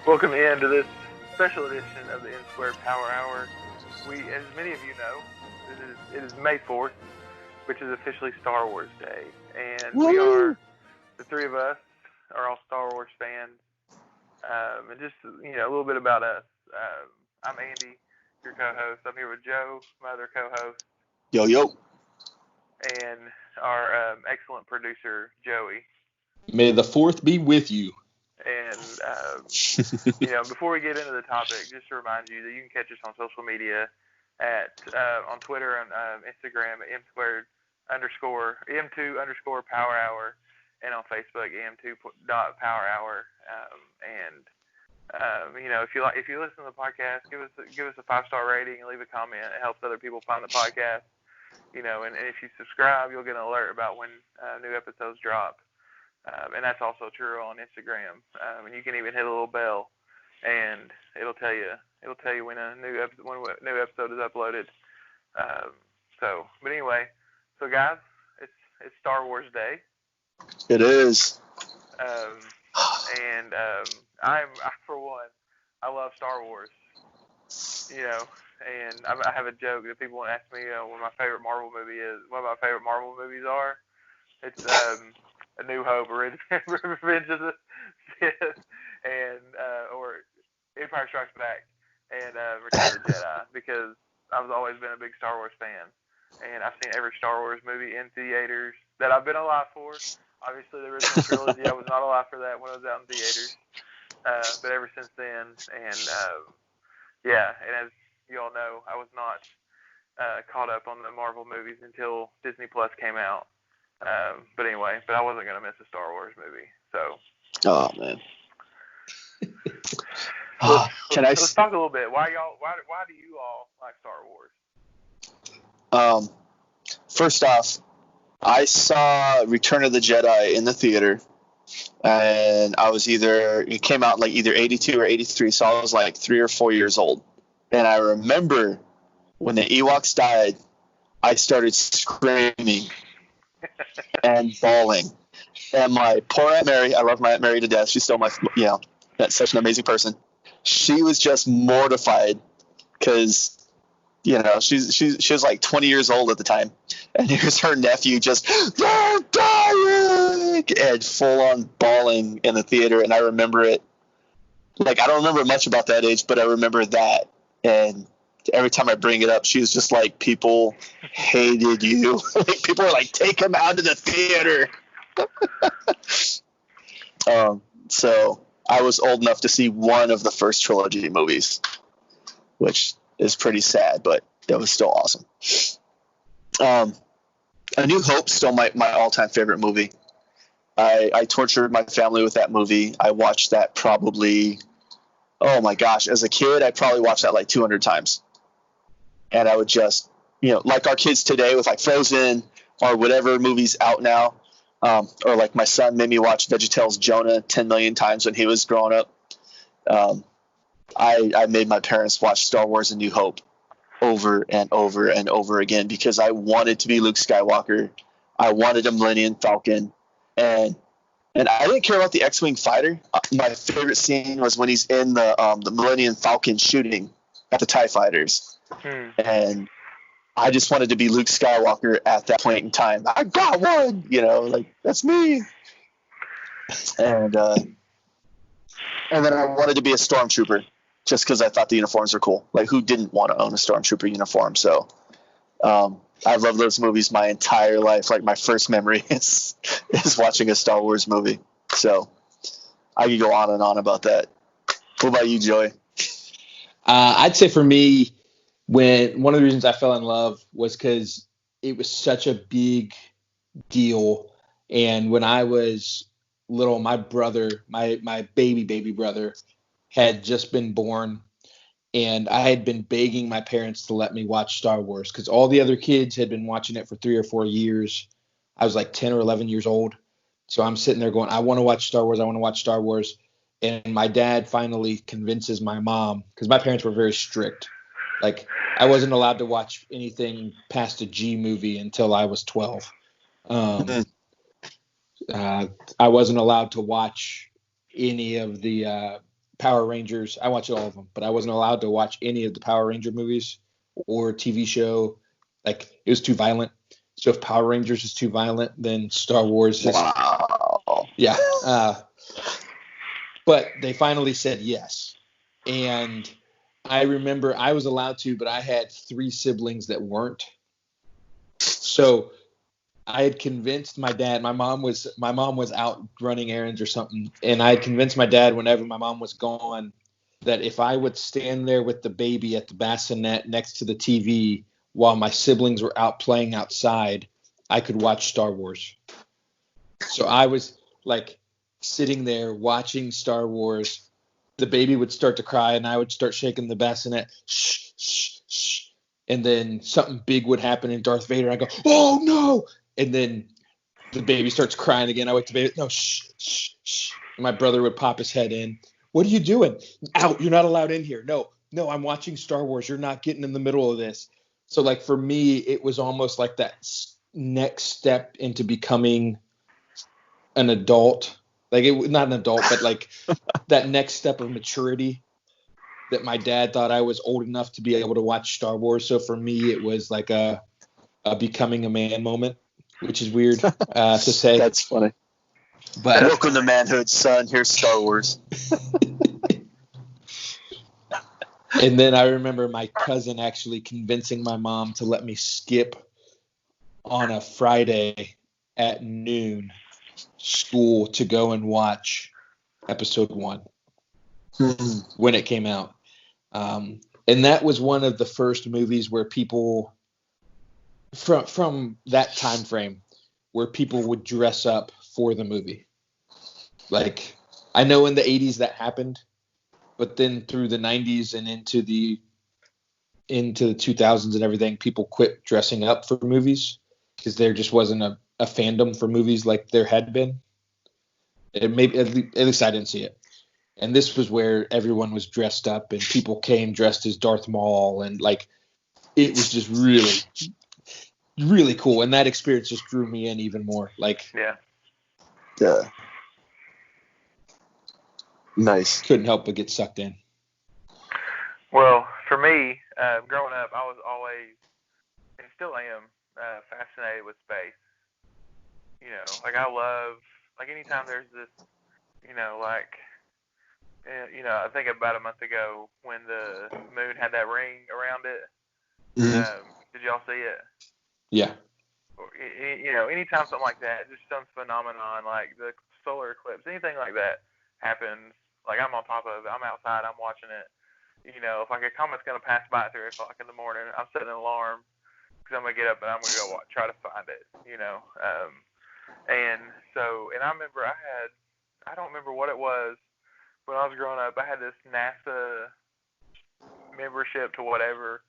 Welcome in to this special edition of the N Squared Power Hour. As many of you know, it is May 4th, which is officially Star Wars Day. And we are, the three of us, are all Star Wars fans. And just, a little bit about us. I'm Andy, your co-host. I'm here with Joe, my other co-host. Yo. And our excellent producer, Joey. May the 4th be with you. And, before we get into the topic, just to remind you that you can catch us on social media on Twitter and Instagram at M2_Power Hour, and on Facebook, M2.Power Hour. If you listen to the podcast, give us a 5-star rating and leave a comment. It helps other people find the podcast. And if you subscribe, you'll get an alert about when new episodes drop. And that's also true on Instagram. And you can even hit a little bell, and it'll tell you when a new episode is uploaded. So guys, it's Star Wars Day. It is. I for one, I love Star Wars. And I have a joke that people want to ask me what my favorite Marvel movie is. What my favorite Marvel movies are? It's A New Hope, Revenge of the Sith, and or Empire Strikes Back, and Return of the Jedi, because I've always been a big Star Wars fan, and I've seen every Star Wars movie in theaters that I've been alive for. Obviously, the original trilogy, I was not alive for that when I was out in theaters, but ever since then, and as you all know, I was not caught up on the Marvel movies until Disney Plus came out. But I wasn't going to miss a Star Wars movie, so. Oh, man. Let's talk a little bit. Why do you all like Star Wars? First off, I saw Return of the Jedi in the theater, and it came out like either 82 or 83, so I was like 3 or 4 years old. And I remember when the Ewoks died, I started screaming and bawling. And my poor Aunt Mary, I love my Aunt Mary to death. She's still that's such an amazing person. She was just mortified because, she was like 20 years old at the time. And here's her nephew just, they're dying! And full on bawling in the theater. And I remember it. Like, I don't remember much about that age, but I remember that. And every time I bring it up, she was just like, people hated you. Like, people were like, take him out of the theater. So I was old enough to see one of the first trilogy movies, which is pretty sad, but it was still awesome. A New Hope, still my all-time favorite movie. I tortured my family with that movie. I watched that probably, oh my gosh, as a kid, I probably watched that like 200 times. And I would just, like our kids today with like Frozen or whatever movie's out now, or like my son made me watch VeggieTales Jonah 10 million times when he was growing up. I made my parents watch Star Wars A New Hope over and over and over again because I wanted to be Luke Skywalker. I wanted a Millennium Falcon. And I didn't care about the X-Wing fighter. My favorite scene was when he's in the Millennium Falcon shooting at the TIE fighters. And I just wanted to be Luke Skywalker at that point in time. I got one, like that's me. And then I wanted to be a stormtrooper just because I thought the uniforms were cool. Like, who didn't want to own a stormtrooper uniform? So I've loved those movies my entire life. Like, my first memory is watching a Star Wars movie. So I could go on and on about that. What about you, Joey? I'd say for me, one of the reasons I fell in love was because it was such a big deal. And when I was little, my brother, my baby brother, had just been born, and I had been begging my parents to let me watch Star Wars because all the other kids had been watching it for 3 or 4 years. I was like 10 or 11 years old. So I'm sitting there going, I want to watch Star Wars. I want to watch Star Wars. And my dad finally convinces my mom, because my parents were very strict. Like, I wasn't allowed to watch anything past a G movie until I was 12. I wasn't allowed to watch any of the Power Rangers. I watched all of them, but I wasn't allowed to watch any of the Power Ranger movies or TV show. Like, it was too violent. So if Power Rangers is too violent, then Star Wars is. Wow. Yeah. But they finally said yes. And I remember I was allowed to, but I had 3 siblings that weren't. So I had convinced my dad. My mom was out running errands or something, and I had convinced my dad whenever my mom was gone that if I would stand there with the baby at the bassinet next to the TV while my siblings were out playing outside, I could watch Star Wars. So I was like sitting there watching Star Wars. The baby would start to cry, and I would start shaking the bassinet. Shh, shh, shh. And then something big would happen, and Darth Vader. I go, oh no! And then the baby starts crying again. I wake the baby. No, shh, shh, shh. And my brother would pop his head in. What are you doing? Out! You're not allowed in here. No, I'm watching Star Wars. You're not getting in the middle of this. So, like, for me, it was almost like that next step into becoming an adult. Like, not an adult, but like that next step of maturity that my dad thought I was old enough to be able to watch Star Wars. So for me, it was like a becoming a man moment, which is weird to say. That's funny. But welcome to manhood, son. Here's Star Wars. And then I remember my cousin actually convincing my mom to let me skip on a Friday at noon school to go and watch episode 1 when it came out. And that was one of the first movies where people from that time frame where people would dress up for the movie. Like, I know in the 80s that happened, but then through the 90s and into the 2000s and everything, people quit dressing up for movies because there just wasn't a fandom for movies like there had been. At least I didn't see it. And this was where everyone was dressed up and people came dressed as Darth Maul, and like it was just really, really cool. And that experience just drew me in even more. Like, yeah, nice. Couldn't help but get sucked in. Well, for me, growing up, I was always, and still am, fascinated with space. You know, like I love, like anytime there's this, you know, like, I think about a month ago when the moon had that ring around it. Mm-hmm. Did y'all see it? Yeah. Anytime something like that, just some phenomenon like the solar eclipse, anything like that happens, like I'm on top of it. I'm outside. I'm watching it. You know, if like a comet's gonna pass by at 3 o'clock in the morning, I'm setting an alarm because I'm gonna get up and I'm gonna go try to find it. You know, and I remember I don't remember what it was. When I was growing up, I had this NASA membership to whatever,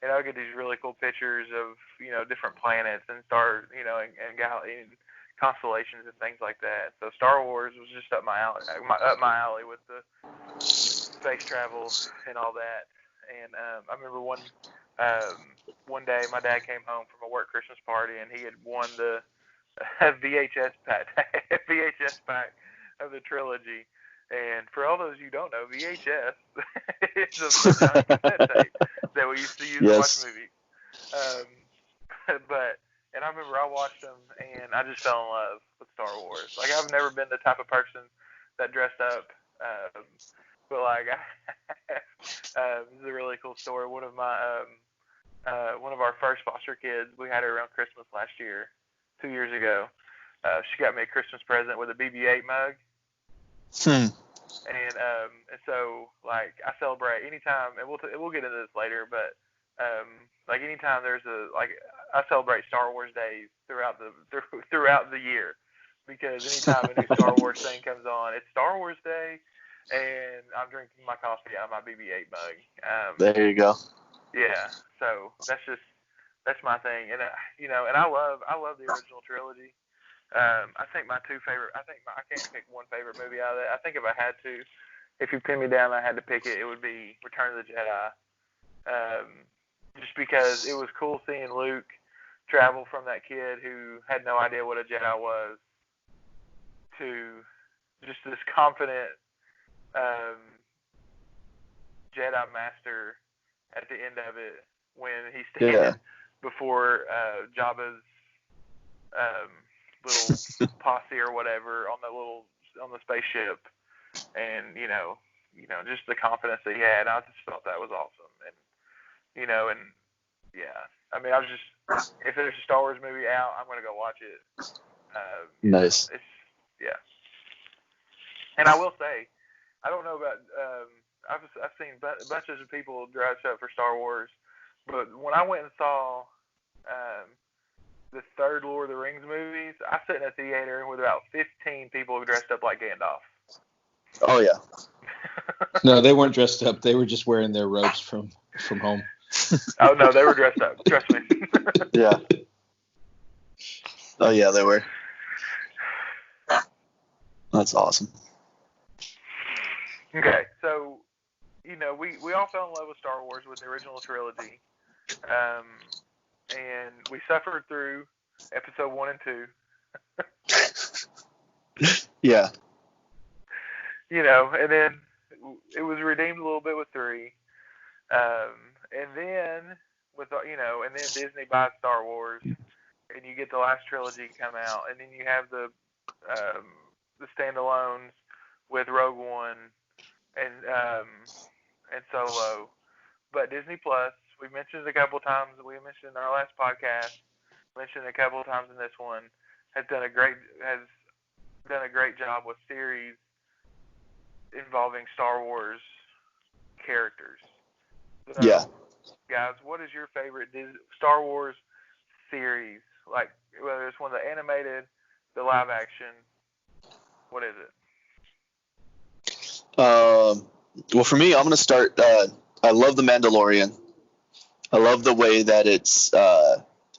and I would get these really cool pictures of, different planets and stars, and constellations and things like that. So Star Wars was just up my alley with the space travel and all that. And I remember one day my dad came home from a work Christmas party, and he had won the VHS pack of the trilogy. And for all those you don't know, VHS is a giant cassette tape that we used to use to watch movies. And I remember I watched them, and I just fell in love with Star Wars. Like, I've never been the type of person that dressed up, but like, this is a really cool story. One of our first foster kids, we had her around Christmas last year, 2 years ago. She got me a Christmas present with a BB-8 mug. And so, like, I celebrate anytime, and we'll get into this later, but like anytime I celebrate Star Wars days throughout the year, because anytime a new Star Wars thing comes on, it's Star Wars Day, and I'm drinking my coffee out of my BB-8 mug. There you go. Yeah, so that's my thing, and and I love the original trilogy. I think my two favorite. I can't pick one favorite movie out of that. I think if you pin me down, and I had to pick it, it would be Return of the Jedi. Just because it was cool seeing Luke travel from that kid who had no idea what a Jedi was to just this confident Jedi Master at the end of it when he's standing before Jabba's little posse or whatever on the spaceship, and just the confidence that he had. I just felt that was awesome, and yeah. I mean, if there's a Star Wars movie out, I'm gonna go watch it. Nice. Yeah. And I will say, I don't know about. I've seen bunches of people dress up for Star Wars, but when I went and saw the third Lord of the Rings movies, I sat in a theater with about 15 people dressed up like Gandalf. Oh yeah. No, they weren't dressed up. They were just wearing their robes from home. Oh no, they were dressed up. Trust me. Yeah. Oh yeah, they were. That's awesome. Okay, so we all fell in love with Star Wars with the original trilogy, and we suffered through Episode 1 and 2. Yeah. And then it was redeemed a little bit with 3, and then and then Disney buys Star Wars, and you get the last trilogy come out, and then you have the standalones with Rogue One and Solo. But Disney Plus, we mentioned a couple times. We mentioned in our last podcast, mentioned a couple of times in this one, has done a great job with series involving Star Wars characters. So, yeah. Guys, what is your favorite Star Wars series? Like, whether it's one of the animated, the live action, what is it? Well, for me, I'm gonna start. I love The Mandalorian. I love the way that it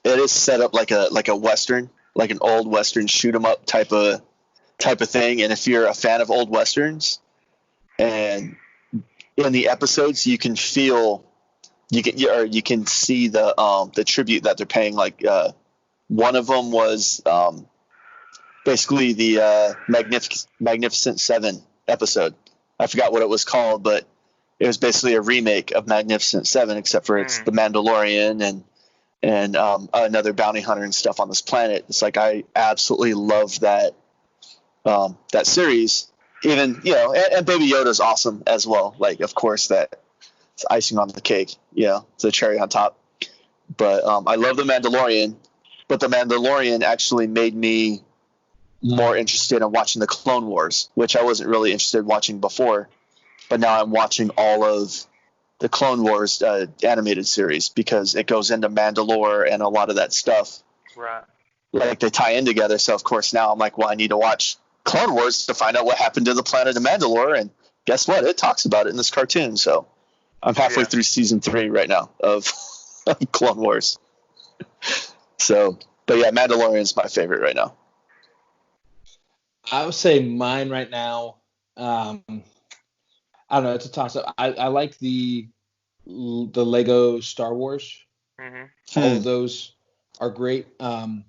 is set up like a western, like an old western shoot 'em up type of thing. And if you're a fan of old westerns, and in the episodes, you can feel, you can see the tribute that they're paying. Like one of them was basically the Magnificent Seven episode. I forgot what it was called, but it was basically a remake of Magnificent Seven, except for it's the Mandalorian and another bounty hunter and stuff on this planet. It's like I absolutely love that series. Even and Baby Yoda's awesome as well. Like, of course, that it's icing on the cake. It's a cherry on top. But I love The Mandalorian. But The Mandalorian actually made me more interested in watching the Clone Wars, which I wasn't really interested in watching before. But now I'm watching all of the Clone Wars animated series because it goes into Mandalore and a lot of that stuff. Right. Like, they tie in together. So, of course, now I'm like, well, I need to watch Clone Wars to find out what happened to the planet of Mandalore. And guess what? It talks about it in this cartoon. So I'm halfway through season 3 right now of Clone Wars. So, but yeah, Mandalorian's my favorite right now. I would say mine right now. I don't know. It's a toss up. I like the Lego Star Wars. Mm-hmm. All of those are great. And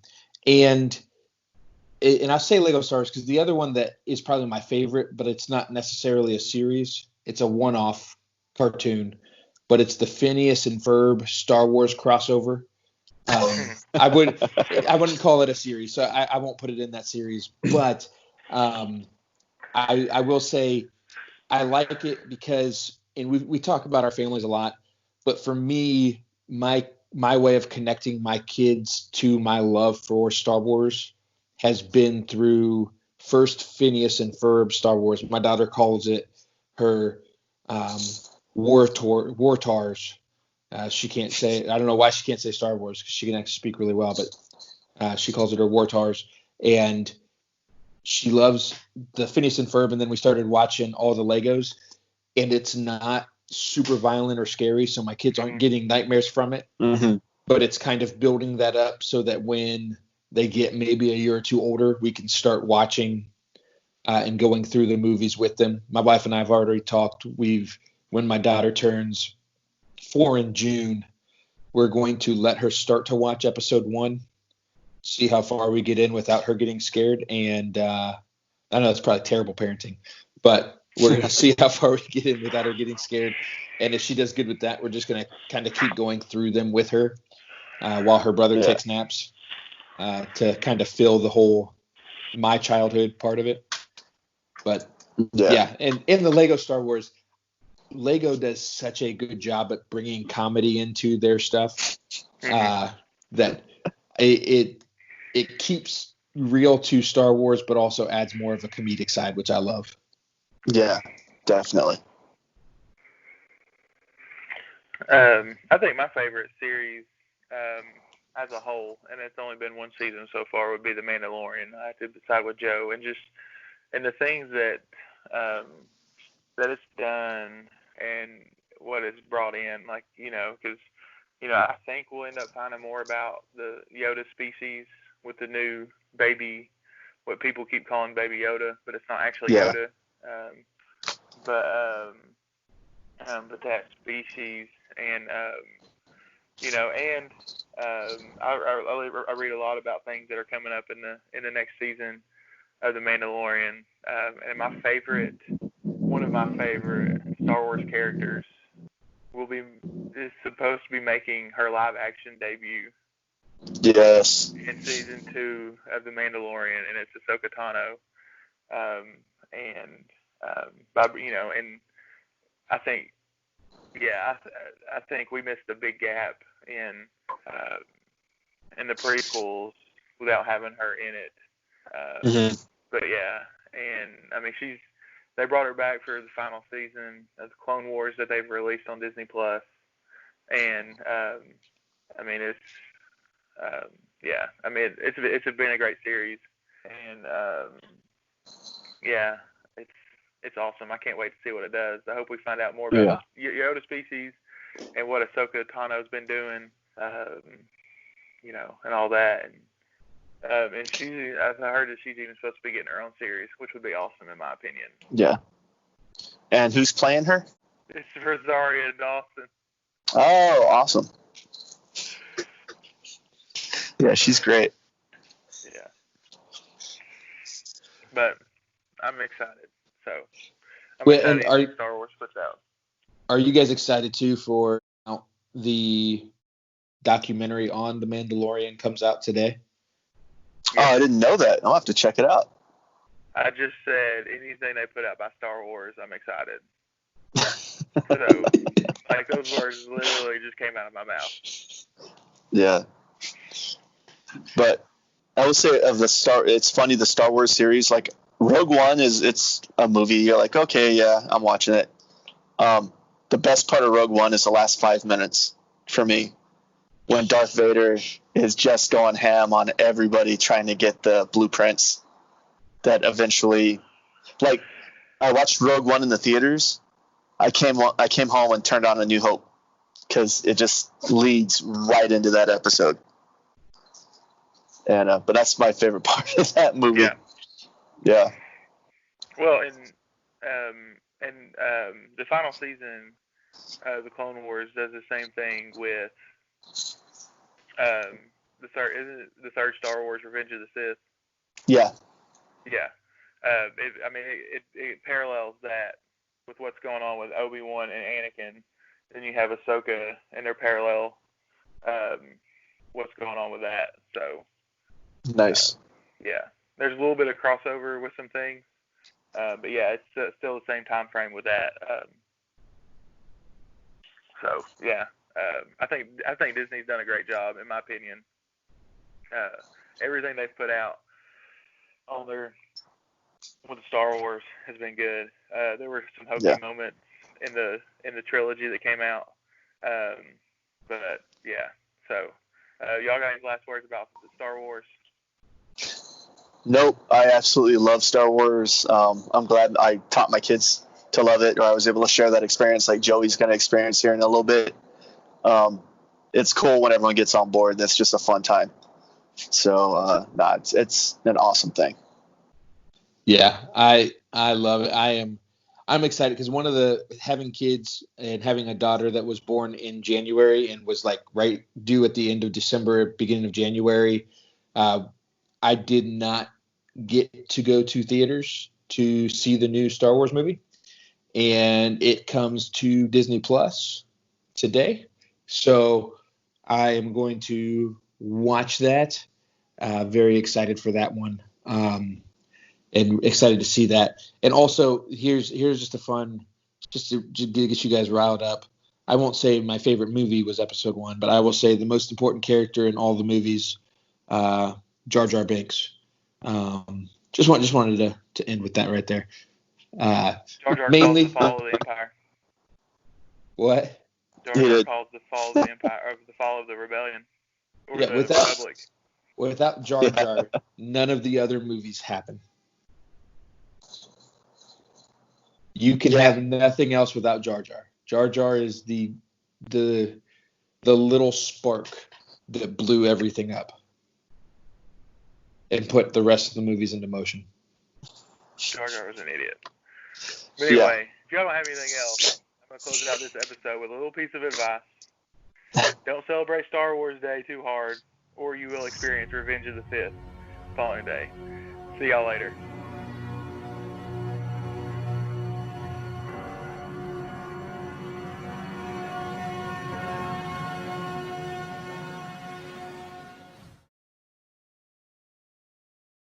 I'll say Lego Star Wars because the other one that is probably my favorite, but it's not necessarily a series. It's a one-off cartoon, but it's the Phineas and Ferb Star Wars crossover. I wouldn't call it a series, so I won't put it in that series. But I will say I like it because, and we talk about our families a lot, but for me, my way of connecting my kids to my love for Star Wars has been through first Phineas and Ferb Star Wars. My daughter calls it her War Tars. She can't say, I don't know why she can't say Star Wars because she can actually speak really well, but she calls it her War Tars. And she loves the Phineas and Ferb. And then we started watching all the Legos, and it's not super violent or scary. So my kids aren't getting nightmares from it, but it's kind of building that up so that when they get maybe a year or two older, we can start watching and going through the movies with them. My wife and I have already talked. When my daughter turns 4 in June, we're going to let her start to watch episode 1, see how far we get in without her getting scared. And I know it's probably terrible parenting, but We're going to see how far we get in without her getting scared. And if she does good with that, we're just going to kind of keep going through them with her while her brother takes naps to kind of fill the whole my childhood part of it. But and in the Lego Star Wars, Lego does such a good job at bringing comedy into their stuff that it keeps real to Star Wars, but also adds more of a comedic side, which I love. Yeah, definitely. I think my favorite series as a whole, and it's only been one season so far, would be The Mandalorian. I have to decide with Joe, and the things that it's done and what it's brought in, because I think we'll end up finding more about the Yoda species with the new baby, what people keep calling Baby Yoda, but it's not actually Yoda. But that species, and I read a lot about things that are coming up in the next season of The Mandalorian, and one of my favorite Star Wars characters is supposed to be making her live action debut. Yes. In season 2 of The Mandalorian, and it's Ahsoka Tano, and I think, I think we missed a big gap in the prequels without having her in it. But and I mean they brought her back for the final season of the Clone Wars that they've released on Disney Plus, and I mean it's been a great series, and it's awesome. I can't wait to see what it does. I hope we find out more about Yoda species and what Ahsoka Tano's been doing, and all that. And I've heard that she's even supposed to be getting her own series, which would be awesome in my opinion. Yeah. And who's playing her? It's Rosario Dawson. Oh, awesome. Yeah, she's great. Yeah. But I'm excited. So I'm excited to see Star Wars puts out. Are you guys excited too for the documentary on The Mandalorian comes out today? Yeah. Oh, I didn't know that. I'll have to check it out. I just said anything they put out by Star Wars, I'm excited. So, those words literally just came out of my mouth. Yeah. But I would say it's funny, the Star Wars series, like Rogue One it's a movie. You're like, okay, yeah, I'm watching it. The best part of Rogue One is the last 5 minutes for me, when Darth Vader is just going ham on everybody trying to get the blueprints that eventually, like, I watched Rogue One in the theaters. I came home and turned on A New Hope because it just leads right into that episode. And but that's my favorite part of that movie. Yeah. Well, and the final season of the Clone Wars does the same thing with the third Star Wars, Revenge of the Sith. Yeah. Yeah. It parallels that with what's going on with Obi-Wan and Anakin. Then you have Ahsoka, and they're parallel what's going on with that. So nice. There's a little bit of crossover with some things, but it's still the same time frame with that. I think Disney's done a great job, in my opinion. Everything they've put out on with Star Wars has been good. There were some hokey moments in the trilogy that came out, So, y'all got any last words about Star Wars? Nope, I absolutely love Star Wars. I'm glad I taught my kids to love it, or I was able to share that experience like Joey's going to experience here in a little bit. It's cool when everyone gets on board. That's just a fun time. So, it's an awesome thing. Yeah, I love it. I'm excited because one of having kids and having a daughter that was born in January and was like right due at the end of December, beginning of January, I did not get to go to theaters to see the new Star Wars movie. and it comes to Disney Plus today. So I am going to watch that. Very excited for that one, and excited to see that. And also, here's just a fun, just to get you guys riled up. I won't say my favorite movie was Episode 1, but I will say the most important character in all the movies, Jar Jar Binks. Just wanted to end with that right there. Jar Jar Mainly, calls the fall of the Empire. what? Jar Jar calls the fall of the Empire, or the fall of the rebellion, or Yeah, the Republic. Without Jar Jar, none of the other movies happen. You can have nothing else without Jar Jar. Jar Jar is the little spark that blew everything up and put the rest of the movies into motion. Jar Jar was an idiot. But anyway, if y'all don't have anything else, I'm going to close out this episode with a little piece of advice. Don't celebrate Star Wars Day too hard, or you will experience Revenge of the Sith following day. See y'all later.